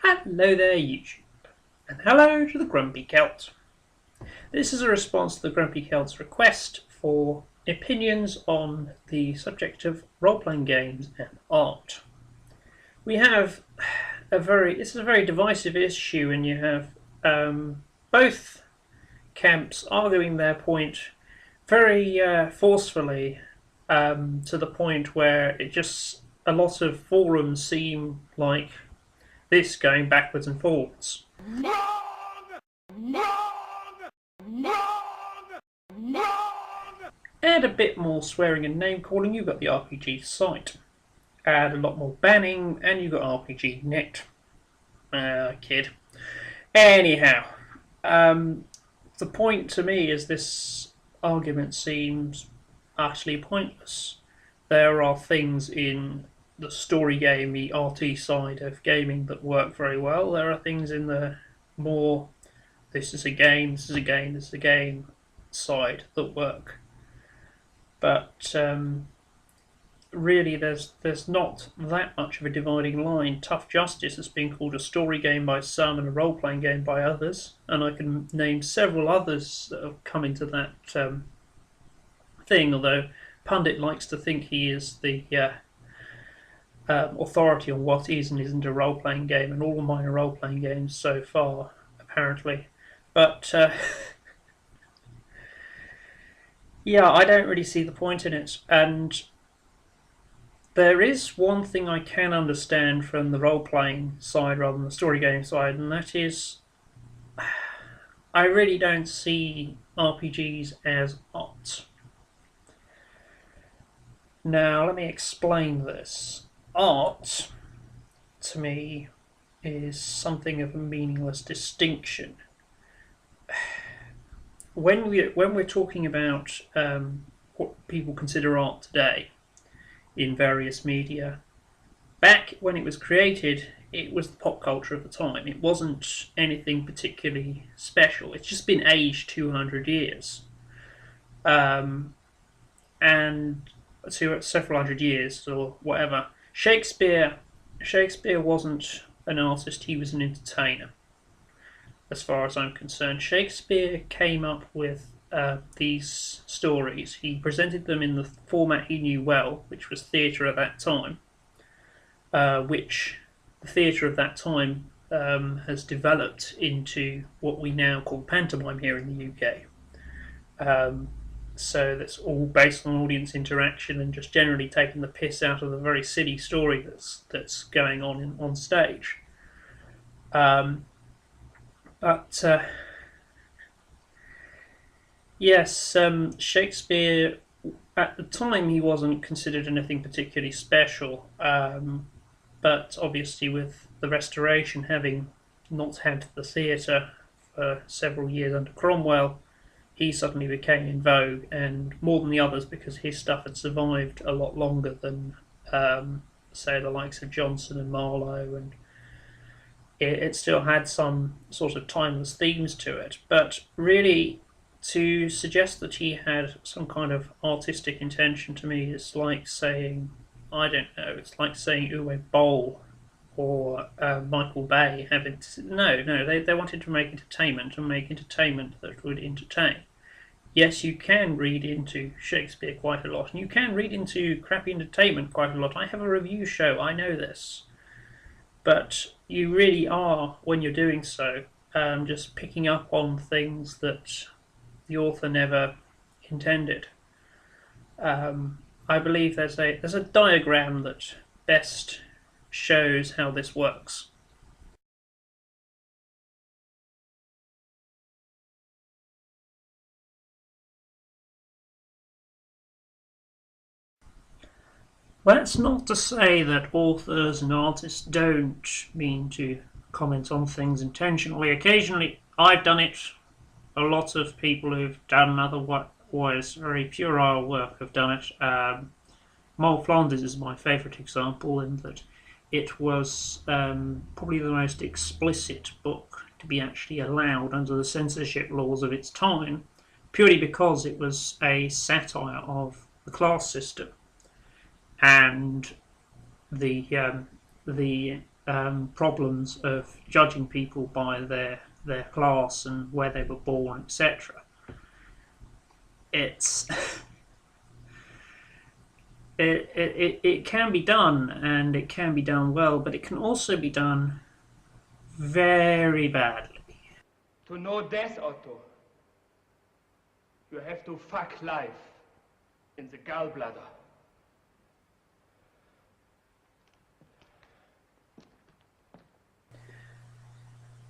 Hello there, YouTube, and hello to the Grumpy Celt. This is a response to the Grumpy Celt's request for opinions on the subject of role-playing games and art. We have this is a very divisive issue, and you have both camps arguing their point very forcefully, to the point where a lot of forums seem like this going backwards and forwards. Add a bit more swearing and name calling, you got the RPG site. Add a lot more banning, and you got RPG net. Kid. Anyhow, the point to me is this argument seems utterly pointless. There are things in the story game, the RT side of gaming, that work very well. There are things in the more this is a game side that work. But really there's not that much of a dividing line. Tough Justice has been called a story game by some and a role-playing game by others, and I can name several others that have come into that thing, although Pundit likes to think he is the authority on what is and isn't a role-playing game, and all mine are role-playing games so far, apparently. But yeah, I don't really see the point in it. And there is one thing I can understand from the role-playing side rather than the story game side, and that is I really don't see RPGs as art. Now, let me explain this. Art, to me, is something of a meaningless distinction. When we're talking about what people consider art today in various media, back when it was created, it was the pop culture of the time. It wasn't anything particularly special. It's just been aged 200 years. And to several hundred years or whatever. Shakespeare wasn't an artist, he was an entertainer, as far as I'm concerned. Shakespeare came up with these stories. He presented them in the format he knew well, which was theatre at that time, which the theatre of that time has developed into what we now call pantomime here in the UK. So that's all based on audience interaction and just generally taking the piss out of the very silly story that's going on stage. Yes, Shakespeare, at the time he wasn't considered anything particularly special, but obviously with the Restoration having not had the theatre for several years under Cromwell, he suddenly became in vogue, and more than the others because his stuff had survived a lot longer than, say, the likes of Johnson and Marlowe, and it still had some sort of timeless themes to it. But really, to suggest that he had some kind of artistic intention, to me is like saying, I don't know, it's like saying Uwe Boll or Michael Bay having they wanted to make entertainment and make entertainment that would entertain. Yes, you can read into Shakespeare quite a lot, and you can read into crappy entertainment quite a lot. I have a review show, I know this. But you really are, when you're doing so, just picking up on things that the author never intended. I believe there's a diagram that best shows how this works. That's not to say that authors and artists don't mean to comment on things intentionally. Occasionally, I've done it. A lot of people who've done otherwise very puerile work have done it. Mole Flanders is my favourite example, in that it was probably the most explicit book to be actually allowed under the censorship laws of its time, purely because it was a satire of the class system and the problems of judging people by their class and where they were born, etc. It's it can be done, and it can be done well, but it can also be done very badly. To know death, Otto, you have to fuck life in the gallbladder.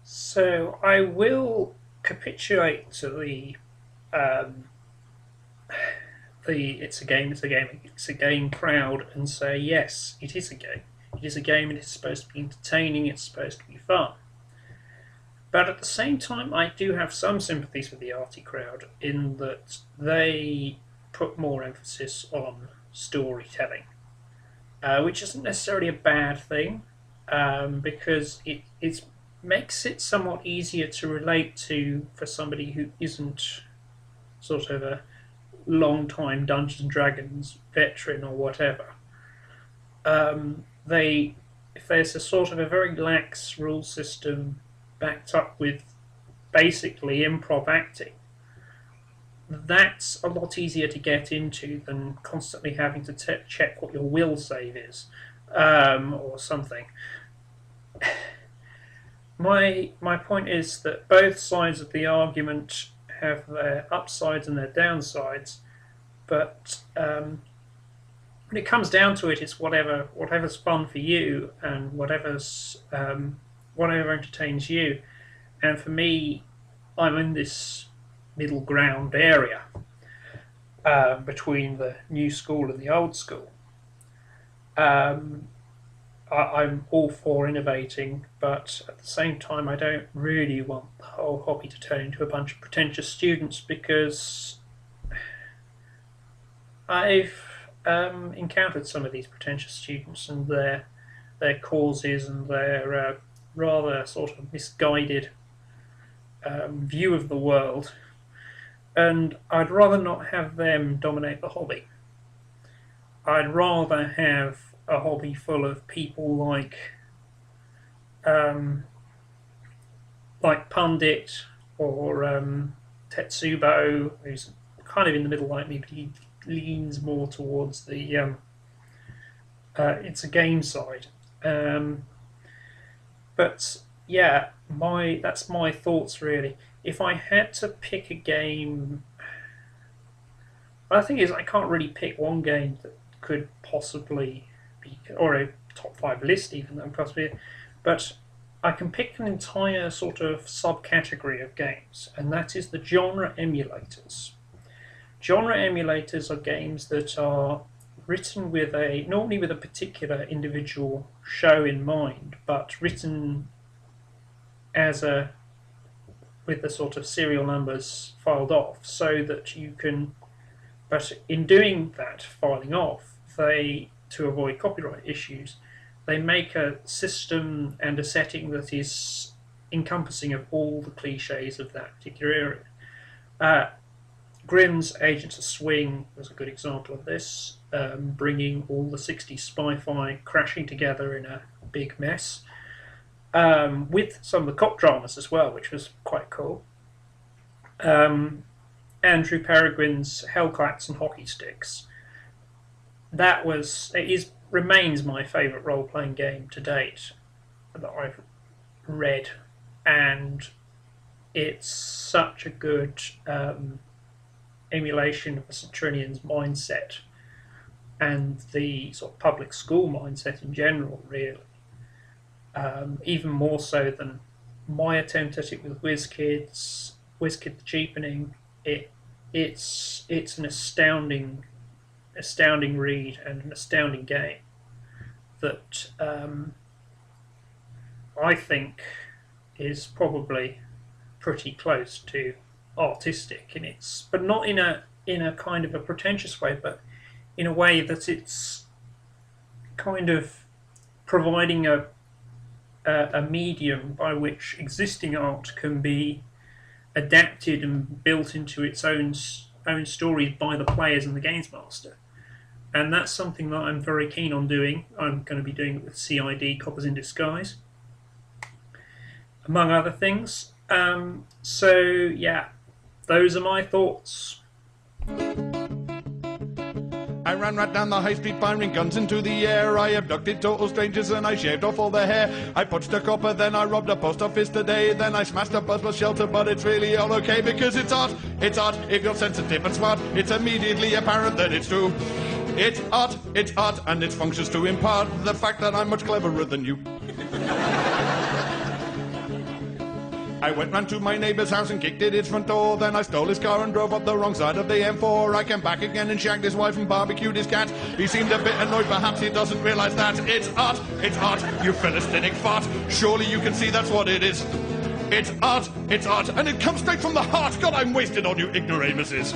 So I will capitulate to the it's a game crowd and say yes, it is a game. It is a game, and it's supposed to be entertaining. It's supposed to be fun. But at the same time, I do have some sympathies with the arty crowd in that they put more emphasis on storytelling, which isn't necessarily a bad thing, because it makes it somewhat easier to relate to for somebody who isn't sort of a long-time Dungeons and Dragons veteran or whatever. If there's a sort of a very lax rule system backed up with basically improv acting, that's a lot easier to get into than constantly having to check what your will save is, or something. My point is that both sides of the argument have their upsides and their downsides, but when it comes down to it, it's whatever's fun for you and whatever entertains you. And for me, I'm in this middle ground area between the new school and the old school. I'm all for innovating, but at the same time, I don't really want the whole hobby to turn into a bunch of pretentious students, because I've encountered some of these pretentious students and their causes and their rather sort of misguided view of the world, and I'd rather not have them dominate the hobby. I'd rather have a hobby full of people like Pundit or Tetsubo, who's kind of in the middle like me, but he leans more towards the it's a game side. But yeah, that's my thoughts really. If I had to pick a game, the thing is I can't really pick one game that could possibly be, or a top 5 list even that possibly, but I can pick an entire sort of subcategory of games, and that is the genre emulators. Genre emulators are games that are written normally with a particular individual show in mind, but written with the sort of serial numbers filed off, so that you can. But in doing that filing off, to avoid copyright issues, they make a system and a setting that is encompassing of all the cliches of that particular area. Grimm's Agents of Swing was a good example of this, bringing all the 60s spy-fi crashing together in a big mess, with some of the cop dramas as well, which was quite cool. Andrew Peregrine's Hellcats and Hockey Sticks. Remains my favourite role-playing game to date that I've read, and it's such a good emulation of the Centurions mindset and the sort of public school mindset in general, really. Even more so than my attempt at it with WizKid the Cheapening. It's an astounding read and an astounding game that I think is probably pretty close to artistic in its, but not in a kind of a pretentious way, but in a way that it's kind of providing a medium by which existing art can be adapted and built into its own stories by the players and the games master. and that's something that I'm very keen on doing. I'm going to be doing it with CID Coppers in Disguise, among other things. So yeah, those are my thoughts. I ran right down the high street firing guns into the air. I abducted total strangers and I shaved off all their hair. I punched a copper, then I robbed a post office today. Then I smashed a bus shelter, but it's really all okay because it's art. It's art. If you're sensitive and smart, it's immediately apparent that it's true. It's art, and its functions to impart the fact that I'm much cleverer than you. I went round to my neighbour's house and kicked at its front door. Then I stole his car and drove up the wrong side of the M4. I came back again and shagged his wife and barbecued his cat. He seemed a bit annoyed, perhaps he doesn't realise that it's art, you philistinic fart. Surely you can see that's what it is. It's art, and it comes straight from the heart. God, I'm wasted on you ignoramuses.